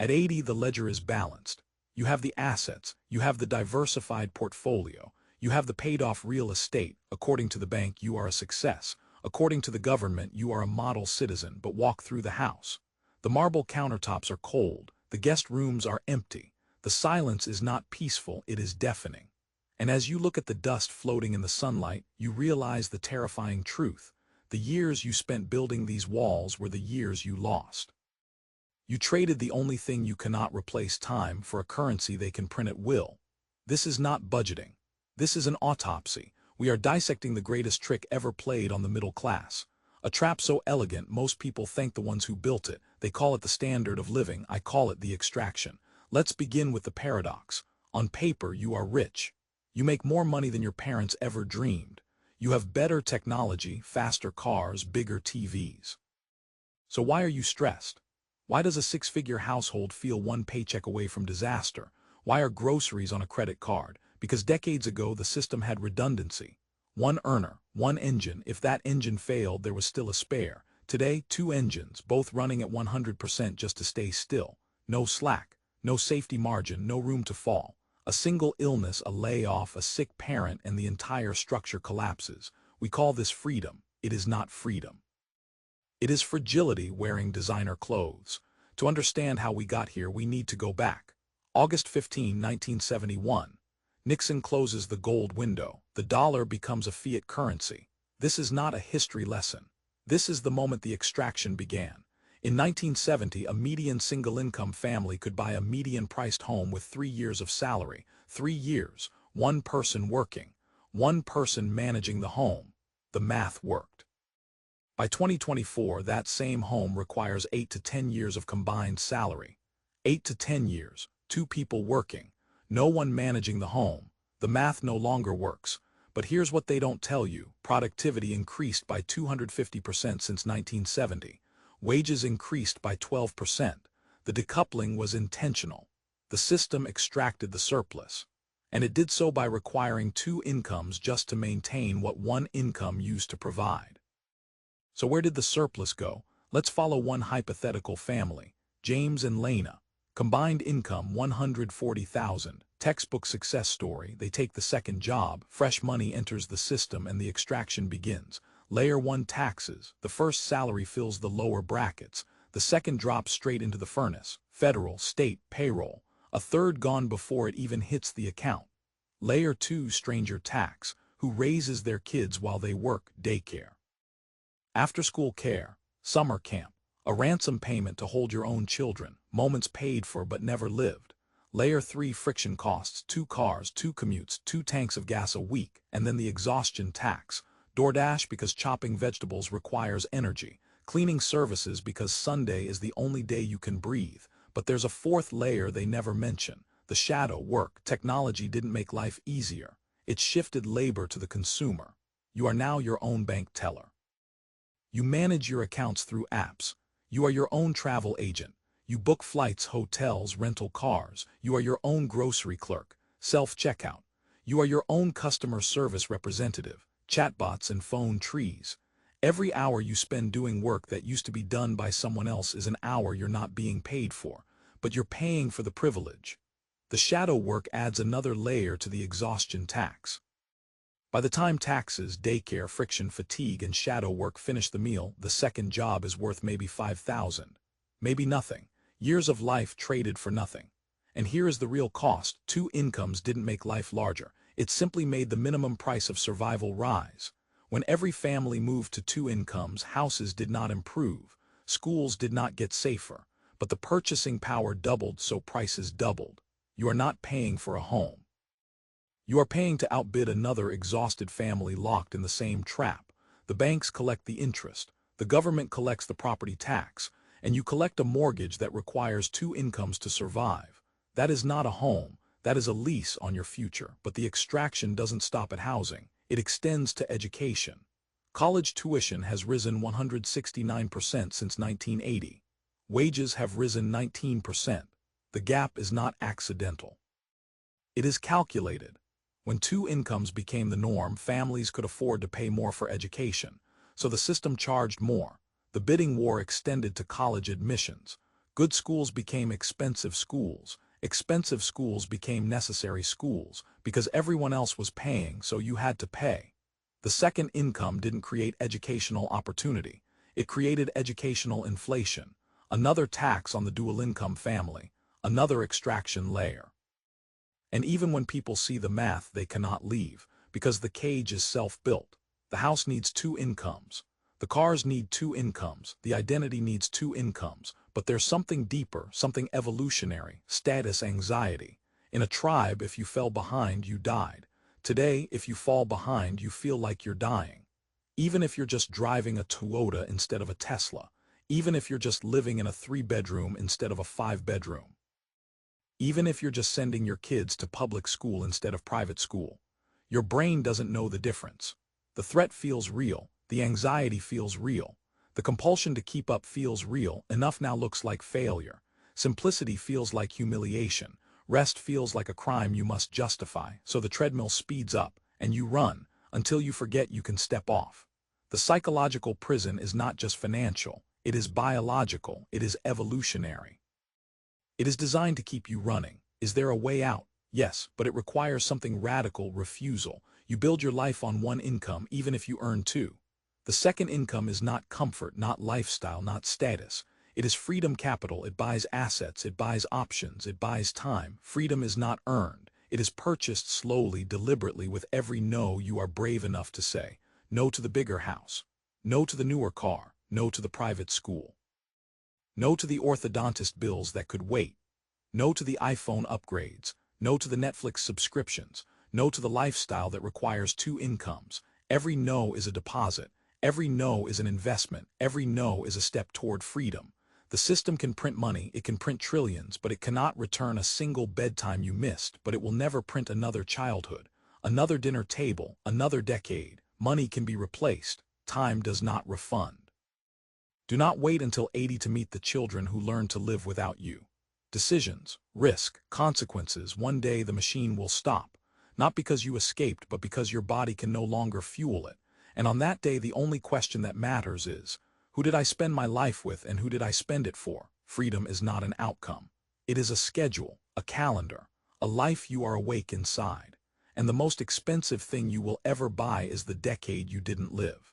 At 80, the ledger is balanced. You have the assets, you have the diversified portfolio, you have the paid-off real estate. According to the bank, you are a success. According to the government, you are a model citizen. But walk through the house. The marble countertops are cold, the guest rooms are empty. The silence is not peaceful, it is deafening. And as you look at the dust floating in the sunlight, you realize the terrifying truth. The years you spent building these walls were the years you lost. You traded the only thing you cannot replace, time, for a currency they can print at will. This is not budgeting. This is an autopsy. We are dissecting the greatest trick ever played on the middle class. A trap so elegant most people thank the ones who built it. They call it the standard of living. I call it the extraction. Let's begin with the paradox. On paper, you are rich. You make more money than your parents ever dreamed. You have better technology, faster cars, bigger TVs. So why are you stressed? Why does a six-figure household feel one paycheck away from disaster? Why are groceries on a credit card? Because decades ago the system had redundancy. One earner, one engine. If that engine failed, there was still a spare. Today, two engines, both running at 100% just to stay still. No slack, no safety margin, no room to fall. A single illness, a layoff, a sick parent, and the entire structure collapses. We call this freedom. It is not freedom. It is fragility wearing designer clothes. To understand how we got here, we need to go back. August 15, 1971. Nixon closes the gold window. The dollar becomes a fiat currency. This is not a history lesson. This is the moment the extraction began. In 1970, a median single-income family could buy a median-priced home with 3 years of salary. 3 years, one person working, one person managing the home. The math worked. By 2024, that same home requires 8 to 10 years of combined salary. 8 to 10 years, 2 people working, no one managing the home. The math no longer works. But here's what they don't tell you. Productivity increased by 250% since 1970. Wages increased by 12%. The decoupling was intentional. The system extracted the surplus. And it did so by requiring 2 incomes just to maintain what one income used to provide. So where did the surplus go? Let's follow one hypothetical family, James and Lena. Combined income $140,000. Textbook success story. They take the second job, fresh money enters the system, and the extraction begins. Layer 1, taxes. The first salary fills the lower brackets. The second drops straight into the furnace. Federal, state, payroll. A third gone before it even hits the account. Layer 2, stranger tax. Who raises their kids while they work? Daycare. After-school care. Summer camp. A ransom payment to hold your own children. Moments paid for but never lived. Layer 3, friction costs. 2 cars, 2 commutes, 2 tanks of gas a week. And then the exhaustion tax. DoorDash because chopping vegetables requires energy. Cleaning services because Sunday is the only day you can breathe. But there's a fourth layer they never mention. The shadow work. Technology didn't make life easier. It shifted labor to the consumer. You are now your own bank teller. You manage your accounts through apps. You are your own travel agent. You book flights, hotels, rental cars. You are your own grocery clerk. Self-checkout. You are your own customer service representative. Chatbots and phone trees. Every hour you spend doing work that used to be done by someone else is an hour you're not being paid for, but you're paying for the privilege. The shadow work adds another layer to the exhaustion tax. By the time taxes, daycare, friction, fatigue, and shadow work finish the meal, the second job is worth maybe $5,000. Maybe nothing. Years of life traded for nothing. And here is the real cost. 2 incomes didn't make life larger. It simply made the minimum price of survival rise. When every family moved to 2 incomes, houses did not improve. Schools did not get safer. But the purchasing power doubled, so prices doubled. You are not paying for a home. You are paying to outbid another exhausted family locked in the same trap. The banks collect the interest, the government collects the property tax, and you collect a mortgage that requires 2 incomes to survive. That is not a home, that is a lease on your future. But the extraction doesn't stop at housing, it extends to education. College tuition has risen 169% since 1980. Wages have risen 19%. The gap is not accidental. It is calculated. When 2 incomes became the norm, families could afford to pay more for education, so the system charged more. The bidding war extended to college admissions. Good schools became expensive schools. Expensive schools became necessary schools because everyone else was paying, so you had to pay. The second income didn't create educational opportunity. It created educational inflation, another tax on the dual-income family, another extraction layer. And even when people see the math, they cannot leave, because the cage is self-built. The house needs two incomes. The cars need two incomes. The identity needs two incomes. But there's something deeper, something evolutionary, status anxiety. In a tribe, if you fell behind, you died. Today, if you fall behind, you feel like you're dying. Even if you're just driving a Toyota instead of a Tesla. Even if you're just living in a 3-bedroom instead of a 5-bedroom. Even if you're just sending your kids to public school instead of private school. Your brain doesn't know the difference. The threat feels real. The anxiety feels real. The compulsion to keep up feels real. Enough now looks like failure. Simplicity feels like humiliation. Rest feels like a crime you must justify. So the treadmill speeds up, and you run, until you forget you can step off. The psychological prison is not just financial. It is biological. It is evolutionary. It is designed to keep you running. Is there a way out? Yes, but it requires something radical: refusal. You build your life on one income even if you earn two. The second income is not comfort, not lifestyle, not status. It is freedom capital. It buys assets, it buys options, it buys time. Freedom is not earned. It is purchased slowly, deliberately, with every no you are brave enough to say. No to the bigger house. No to the newer car. No to the private school. No to the orthodontist bills that could wait. No to the iPhone upgrades. No to the Netflix subscriptions. No to the lifestyle that requires two incomes. Every no is a deposit. Every no is an investment. Every no is a step toward freedom. The system can print money, it can print trillions, but it cannot return a single bedtime you missed. But it will never print another childhood, another dinner table, another decade. Money can be replaced. Time does not refund. Do not wait until 80 to meet the children who learn to live without you. Decisions, risk, consequences. One day the machine will stop. Not because you escaped, but because your body can no longer fuel it. And on that day, the only question that matters is, who did I spend my life with and who did I spend it for? Freedom is not an outcome. It is a schedule, a calendar, a life you are awake inside. And the most expensive thing you will ever buy is the decade you didn't live.